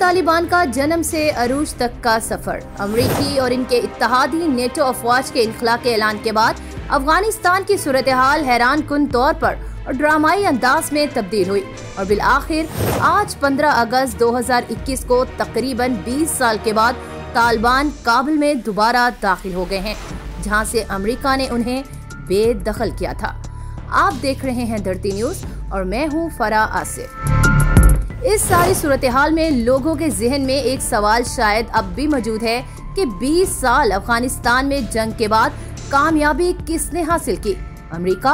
तालिबान का जन्म से अरूज तक का सफर। अमरीकी और इनके इत्तेहादी नेटो अफवाज के इनखला के ऐलान के बाद अफगानिस्तान की सूरत हाल हैरान कुन तौर पर और ड्रामाई अंदाज में तब्दील हुई और बिल आखिर आज 15 अगस्त 2021 को तकरीबन 20 साल के बाद तालिबान काबुल में दोबारा दाखिल हो गए हैं, जहां से अमेरिका ने उन्हें बेदखल किया था। आप देख रहे हैं धरती न्यूज और मैं हूं फरा आसिफ। इस सारी सूरत हाल में लोगों के जहन में एक सवाल शायद अब भी मौजूद है कि 20 साल अफगानिस्तान में जंग के बाद कामयाबी किसने हासिल की, अमेरिका,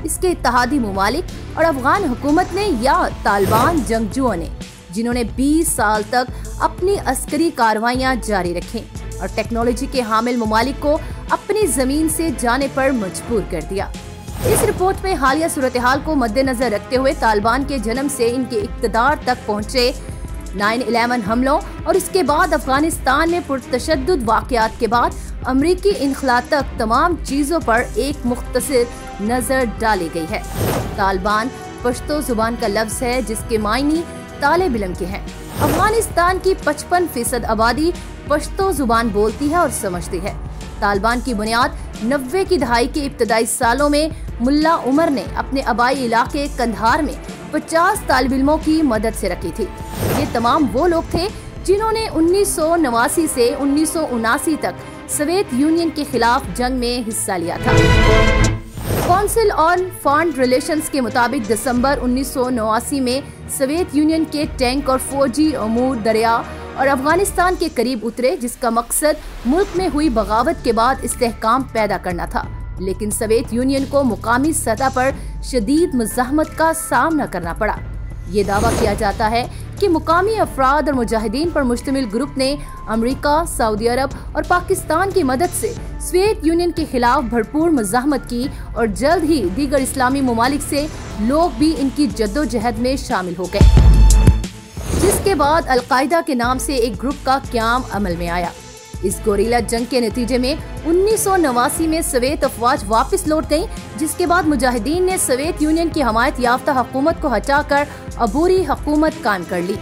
इसके इत्तेहादी मुमालिक और अफगान हुकूमत ने, या तालिबान जंगजुओं ने, जिन्होंने 20 साल तक अपनी अस्करी कार्रवाइयां जारी रखी और टेक्नोलॉजी के हामिल मुमालिक को अपनी जमीन से जाने पर मजबूर कर दिया। इस रिपोर्ट में हालिया सूरत हाल को मद्देनजर रखते हुए तालिबान के जन्म से इनके इक़्तिदार तक पहुंचे 9/11 हमलों और इसके बाद अफगानिस्तान में पुरतशद्दुद वाक़यात के बाद अमरीकी इनखला तक तमाम चीजों पर एक मुख्तसर नजर डाली गई है। तालिबान पश्तो जुबान का लफ्ज है जिसके मायने ताले बिलम के हैं। अफगानिस्तान की 55% आबादी पश्तो जुबान बोलती है और समझती है। तालिबान की बुनियाद 90 की दहाई के इब्तदाई सालों में मुल्ला उमर ने अपने आबाई इलाके कंधार में 50 तालिब इल्मों की मदद से रखी थी। ये तमाम वो लोग थे जिन्होंने 1989 से 1979 तक सोवियत यूनियन के खिलाफ जंग में हिस्सा लिया था। काउंसिल ऑन फॉरेन रिलेशंस के मुताबिक दिसंबर 1989 में सोवियत यूनियन के टैंक और फौजी अमूर दरिया और अफगानिस्तान के करीब उतरे, जिसका मकसद मुल्क में हुई बगावत के बाद इस्तेहकाम पैदा करना था। लेकिन सोवियत यूनियन को मुकामी सतह पर शदीद मुज़ाहमत का सामना करना पड़ा। ये दावा किया जाता है कि मुकामी अफराद और मुजाहिदीन पर मुश्तमिल ग्रुप ने अमेरिका, सऊदी अरब और पाकिस्तान की मदद से सोवियत यूनियन के खिलाफ भरपूर मुज़ाहमत की और जल्द ही दीगर इस्लामी ममालिक से लोग भी इनकी जद्दोजहद में शामिल हो गए, जिसके बाद अल-कायदा के नाम से एक ग्रुप का क़याम अमल में आया। इस गोरिल्ला जंग के नतीजे में 1989 में सोवियत अफवाज वापस लौट गईं, जिसके बाद मुजाहिदीन ने सोवियत यूनियन की हमायत याफ्ता हुकूमत को हटाकर अबूरी हुकूमत कायम कर ली।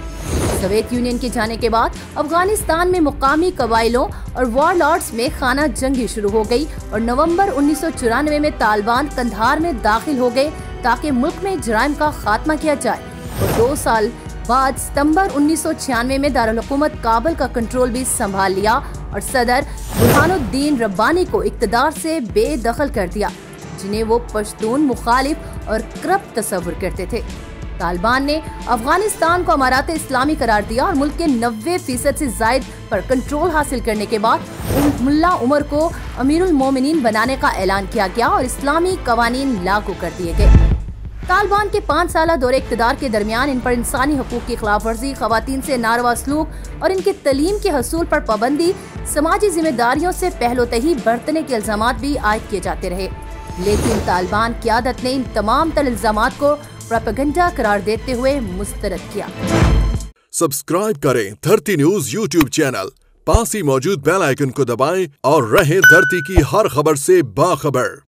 सोवियत यूनियन के जाने के बाद अफगानिस्तान में मुकामी कबाइलों और वॉरलॉर्ड्स में खाना जंगी शुरू हो गई और नवंबर 1994 में तालिबान कंधार में दाखिल हो गए ताकि मुल्क में जराइम का खात्मा किया जाए और 2 साल बाद सितंबर 1996 में दारुल हुकूमत काबुल का कंट्रोल भी संभाल लिया और सदर बुरहानुद्दीन रब्बानी को इक़्तिदार से बेदखल कर दिया, जिन्हें वो पश्तून मुखालिफ और करप्ट तस्वुर करते थे। तालिबान ने अफगानिस्तान को अमारात इस्लामी करार दिया और मुल्क के 90% से जायद पर कंट्रोल हासिल करने के बाद मुल्ला उमर को अमीरुल मोमिनीन बनाने का ऐलान किया गया और इस्लामी कवानीन लागू कर दिए गए। तालिबान के 5 साला दौरे इक़्तिदार के दरमियान इन पर इंसानी हकूक़ की खिलाफ वर्जी, खवातीन से नारवा सलूक और इनके तलीम के हसूल पर पाबंदी, समाजी जिम्मेदारियों से पहलोतही बरतने के इल्जामात भी आयद किए जाते रहे। लेकिन तालिबान क़यादत ने इन तमाम इल्जामात को प्रोपेगेंडा करार देते हुए मुस्तरद किया। सब्सक्राइब करें धरती न्यूज यूट्यूब चैनल, पास ही मौजूद बेल आइकन को दबाएं और रहें धरती की हर खबर से बाखबर।